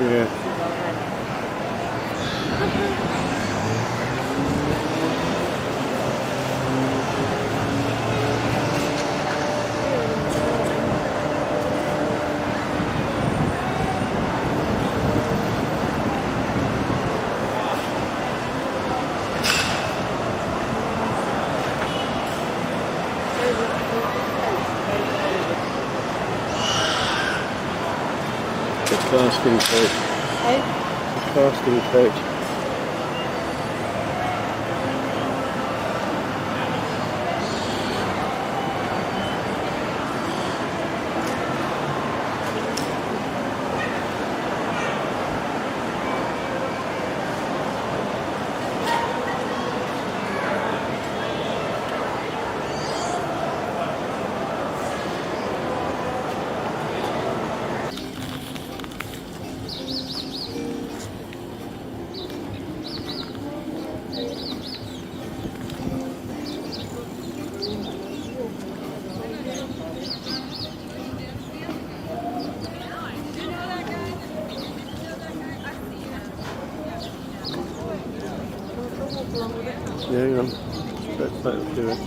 Yeah. It's basking coach. Hey? Basking coach. Yeah, hang on. Let's do it.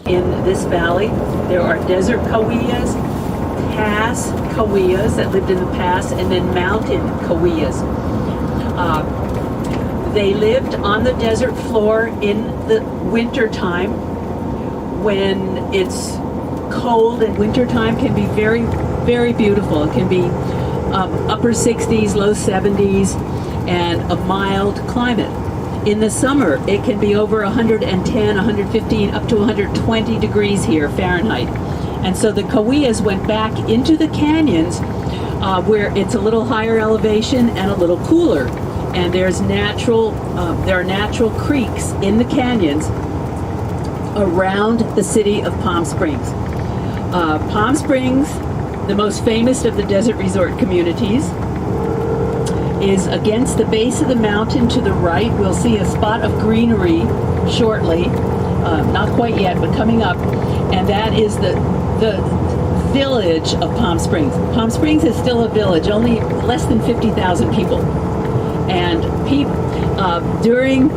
In this valley, there are desert kawiyas, pass kawiyas that lived in the past, and then mountain kawiyas. They lived on the desert floor in the winter time when it's cold, and winter time can be very, very beautiful. It can be upper 60s, low 70s, and a mild climate. In the summer, it can be over 110, 115, up to 120 degrees here, Fahrenheit. And so the Kawiyas went back into the canyons where it's a little higher elevation and a little cooler. And there are natural creeks in the canyons around the city of Palm Springs. Palm Springs, the most famous of the desert resort communities, is against the base of the mountain to the right. We'll see a spot of greenery shortly, not quite yet, but coming up, and that is the village of Palm Springs. Palm Springs is still a village, only less than 50,000 people. And during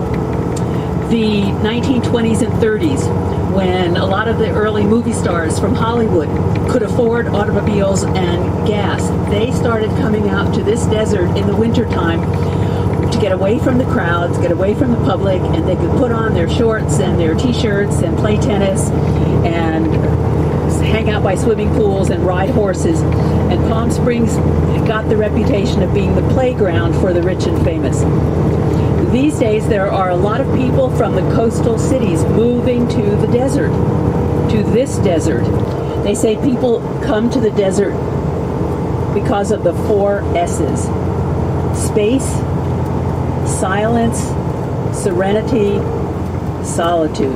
the 1920s and 30s, when a lot of the early movie stars from Hollywood could afford automobiles and gas, they started coming out to this desert in the wintertime to get away from the crowds, get away from the public, and they could put on their shorts and their t-shirts and play tennis and hang out by swimming pools and ride horses. And Palm Springs got the reputation of being the playground for the rich and famous. These days, there are a lot of people from the coastal cities moving to the desert, to this desert. They say people come to the desert because of the 4 S's: space, silence, serenity, solitude.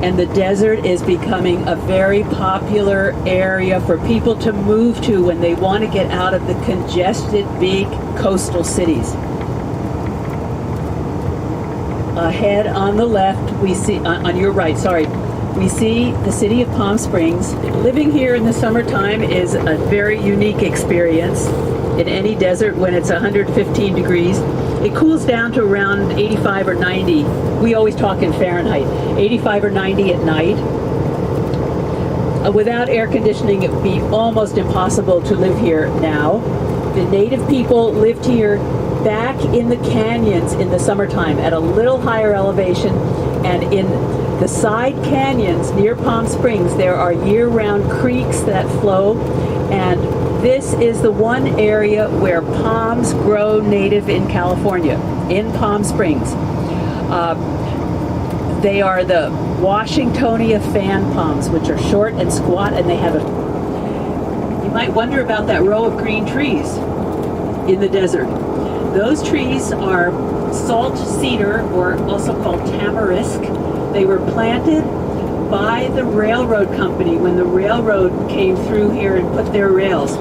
And the desert is becoming a very popular area for people to move to when they want to get out of the congested, big coastal cities. Ahead on the left, we see, on your right, sorry, we see the city of Palm Springs. Living here in the summertime is a very unique experience in any desert when it's 115 degrees. It cools down to around 85 or 90. We always talk in Fahrenheit. 85 or 90 at night. Without air conditioning, it would be almost impossible to live here now. The native people lived here back in the canyons in the summertime at a little higher elevation And in the side canyons near Palm Springs, there are year-round creeks that flow, and this is the one area where palms grow native in California, in Palm Springs. They are the Washingtonia fan palms, which are short and squat, and they have you might wonder about that row of green trees in the desert. Those trees are salt cedar, or also called tamarisk. They were planted by the railroad company when the railroad came through here and put their rails.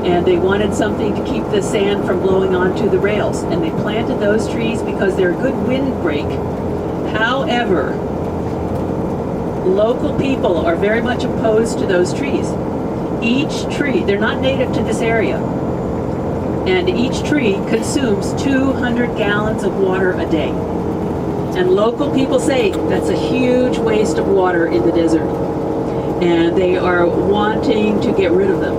And they wanted something to keep the sand from blowing onto the rails. And they planted those trees because they're a good windbreak. However, local people are very much opposed to those trees. Each tree, they're not native to this area, and each tree consumes 200 gallons of water a day. And local people say that's a huge waste of water in the desert, and they are wanting to get rid of them.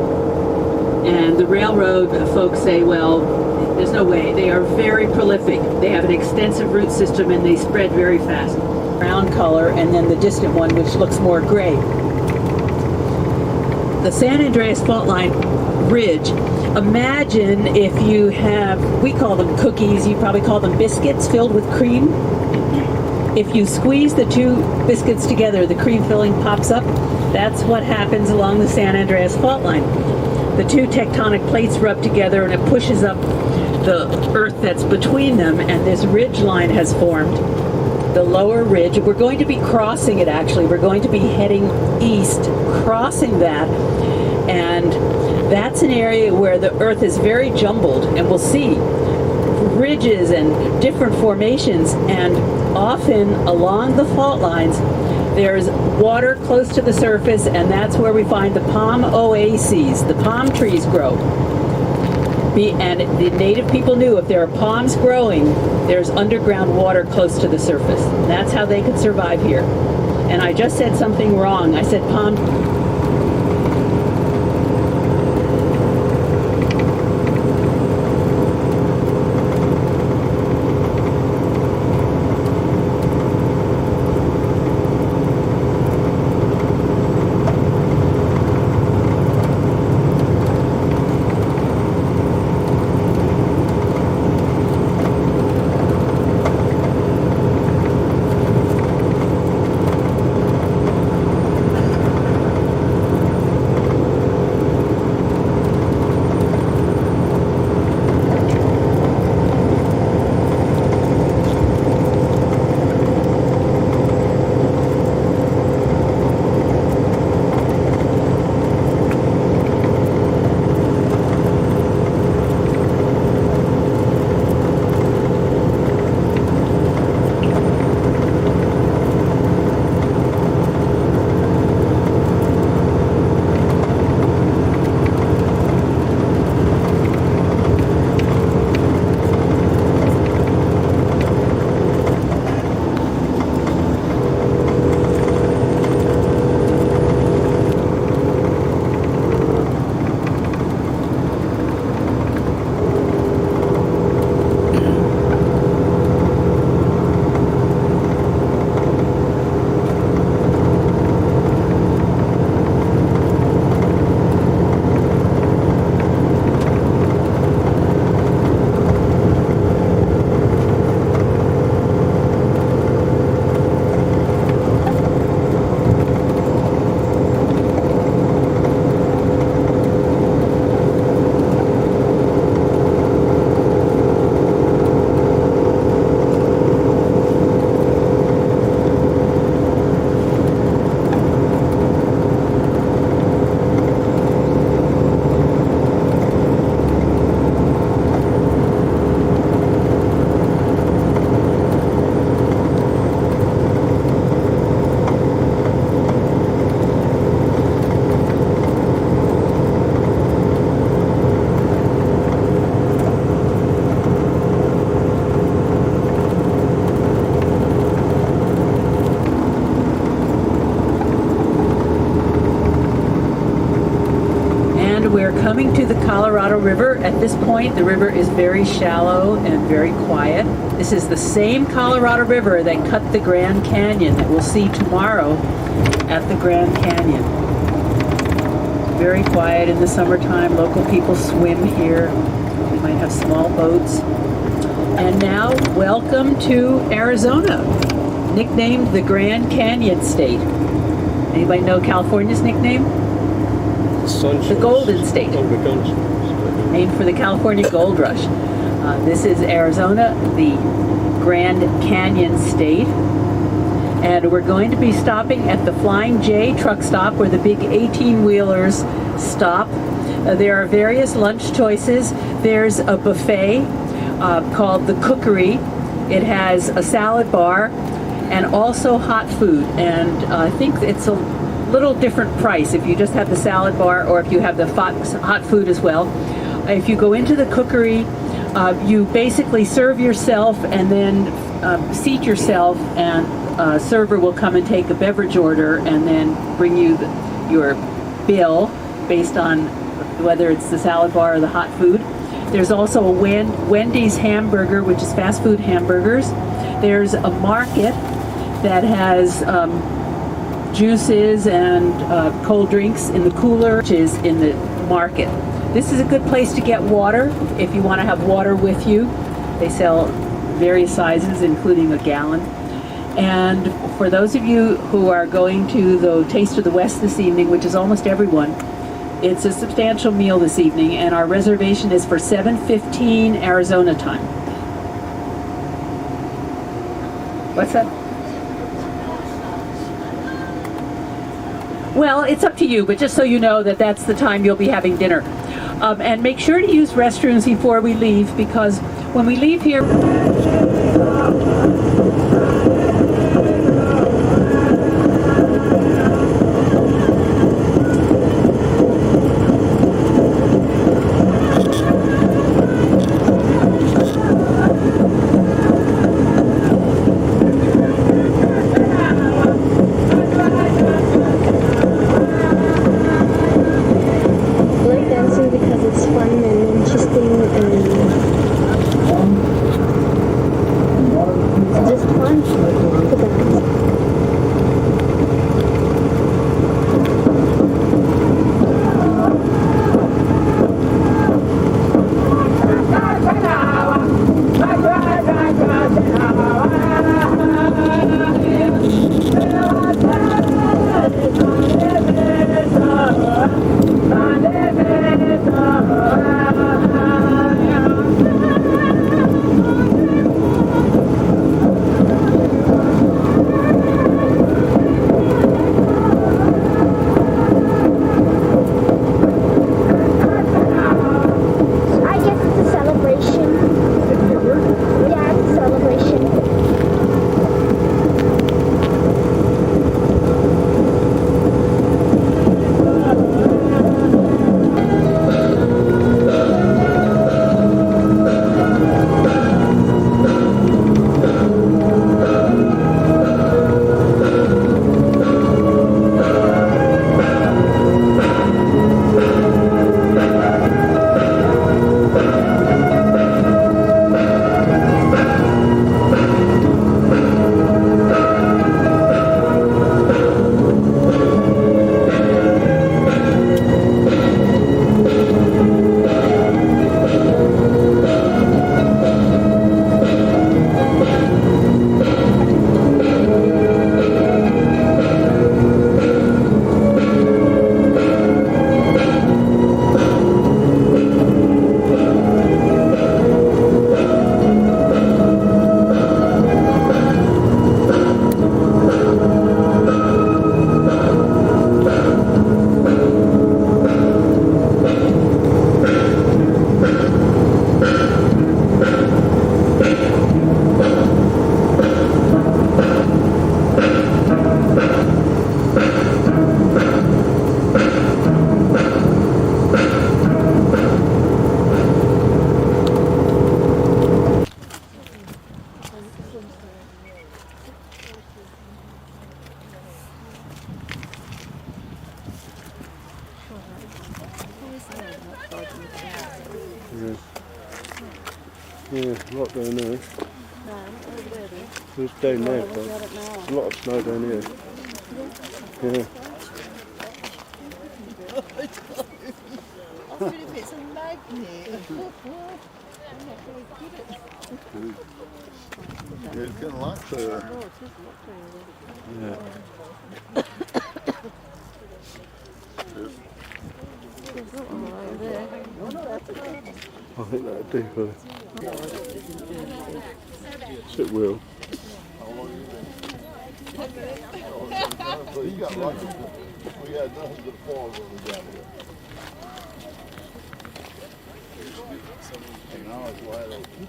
And the railroad folks say, well, there's no way. They are very prolific. They have an extensive root system, and they spread very fast. Brown color, and then the distant one, which looks more gray. The San Andreas Fault Line Ridge, imagine if you have, we call them cookies, you probably call them biscuits filled with cream. If you squeeze the two biscuits together, the cream filling pops up. That's what happens along the San Andreas Fault Line. The two tectonic plates rub together and it pushes up the earth that's between them, and this ridge line has formed. The lower ridge, we're going to be crossing it actually. We're going to be heading east, crossing that, and that's an area where the earth is very jumbled, and we'll see ridges and different formations, and often along the fault lines there's water close to the surface, and that's where we find the palm oases. The palm trees grow. And the native people knew if there are palms growing, there's underground water close to the surface. That's how they could survive here. And I just said something wrong. I said palm. Colorado River. At this point, the river is very shallow and very quiet. This is the same Colorado River that cut the Grand Canyon that we'll see tomorrow at the Grand Canyon. Very quiet in the summertime. Local people swim here. We might have small boats. And now, welcome to Arizona, nicknamed the Grand Canyon State. Anybody know California's nickname? Sunshine. The Golden State, Oh, the Golden State. named for the California Gold Rush. This is Arizona, the Grand Canyon State. And we're going to be stopping at the Flying J truck stop where the big 18-wheelers stop. There are various lunch choices. There's a buffet called the Cookery. It has a salad bar and also hot food. And I think it's a little different price if you just have the salad bar or if you have the hot food as well. If you go into the Cookery, you basically serve yourself and then seat yourself, and a server will come and take a beverage order and then bring you your bill based on whether it's the salad bar or the hot food. There's also a Wendy's hamburger, which is fast food hamburgers. There's a market that has juices and cold drinks in the cooler, which is in the market. This is a good place to get water if you want to have water with you. They sell various sizes, including a gallon. And for those of you who are going to the Taste of the West this evening, which is almost everyone, it's a substantial meal this evening, and our reservation is for 7:15 Arizona time. What's that? Well, it's up to you, but just so you know that that's the time you'll be having dinner. And make sure to use restrooms before we leave, because when we leave here... Because it's fun and interesting and it's just fun to dance. Yeah, right down there. No, over there then. It's down there, Look but at it now. a lot of snow down here. Yeah. I wonder if it's a magnet. Yeah, it's getting locked there. Oh, it is locked there. Yeah. There's not one over there. I think that'd do for it. Yes, it will. So you got lucky. We had nothing but fog when we got here. And now it's wide open.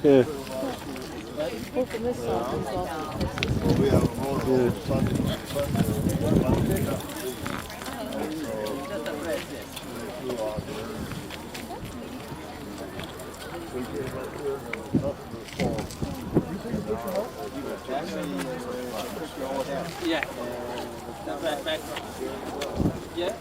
Yeah. Walk from this side as well. We have a motor on Sunday. We came up here and nothing but fog. You take a picture of it? Yeah. Back. Yeah.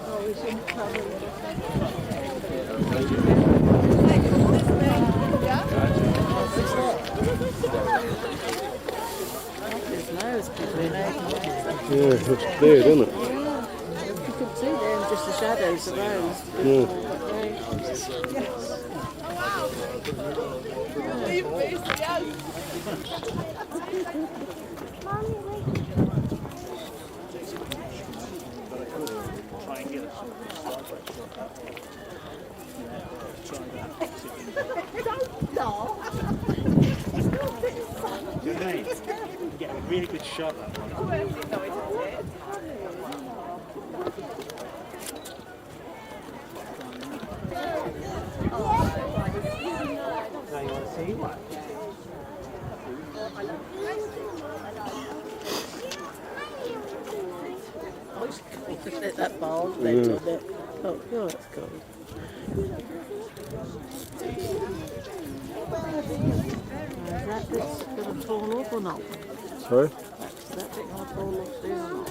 His nose could be there. Yeah, it's clear, isn't it? You can see there just the shadows of those. Yeah. Get a really good shot that one. Now you want to see what? Oh, it's cool. That bald red on it. Oh, yeah, that's cool. Is that bit's going to fall off or not? Sorry? Is that bit going to fall off there or not?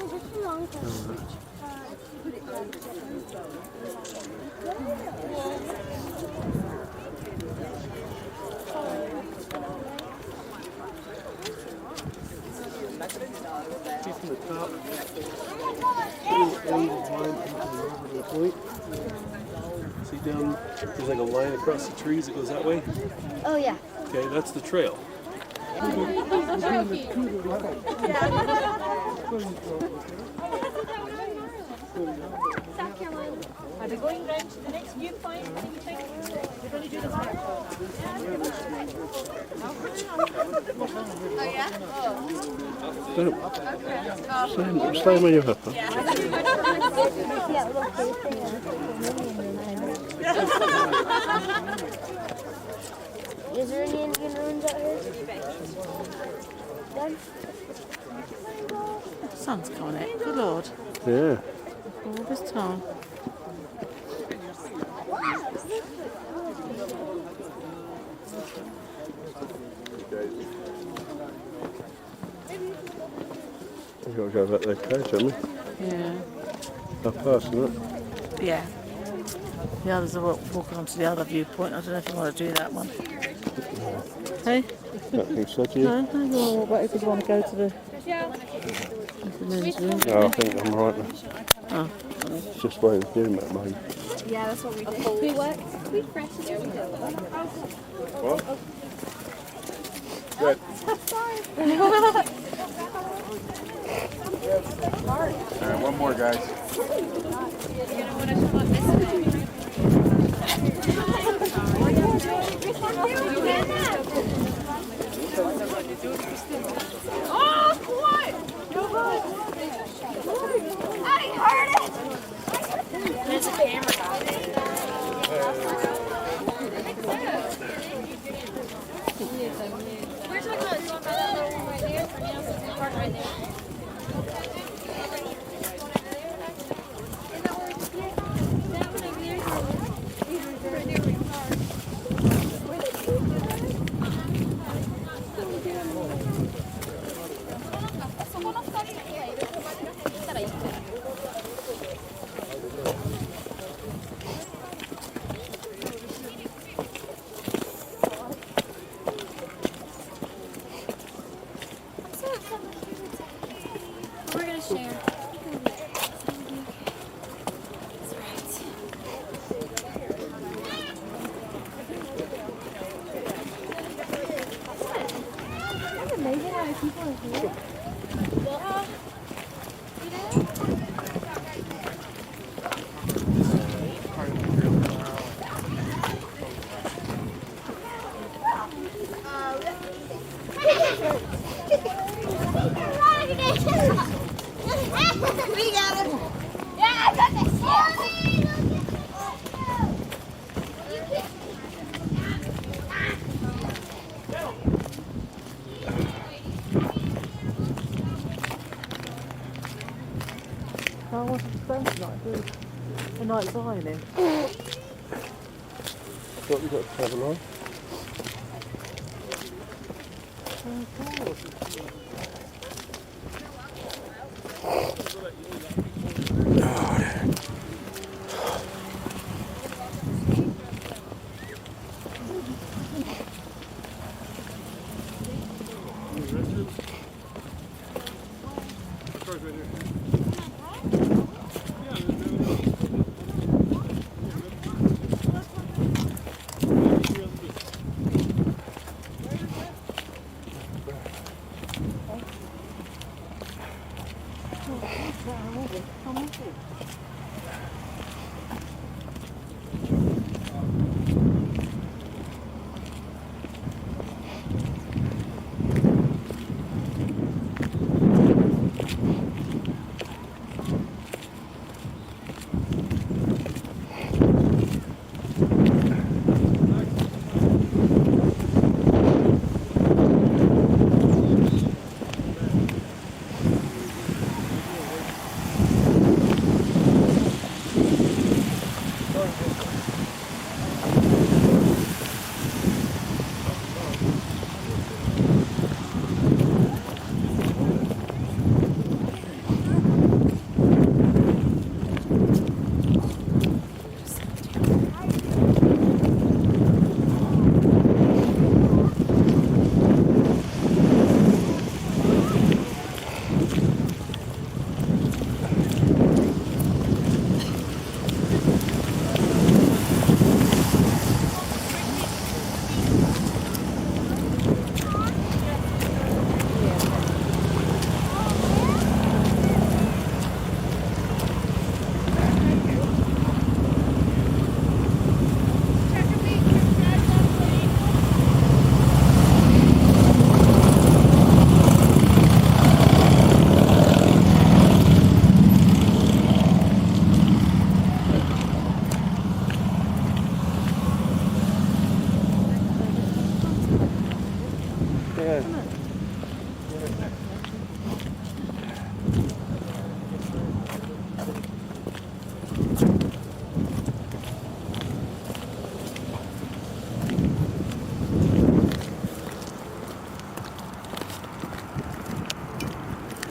See from the top. Any line over the point. See down, there's like a line across the trees that goes that way. Oh, yeah. Okay, that's the trail. South Carolina. Are they going round to the next viewpoint? What do you think? They're going to do the park? Oh, yeah? Stay where you are. Is there any Indian ruins out here? Done? Sun's coming out. Good Lord. Yeah. All this time. We've got to go back there coach, haven't we? Yeah. Up past, isn't it? Yeah. The others are walking on to the other viewpoint. I don't know if you want to do that one. Hey? Don't think so, do you? No, no, you want to walk back if you want to go to the men's room. No, I think I'm right now. Oh. It's just waiting for you, mate. Yeah, that's what we did. We what? We fresh. There we go. What? Good. All right, one more, guys. Oh, what? I heard it. There's a camera. We're talking about that little one right there. Park right there. We got him. Yeah, I got this. I wanted to spend the night doing a night's ironing. What we got to have a line? Yeah.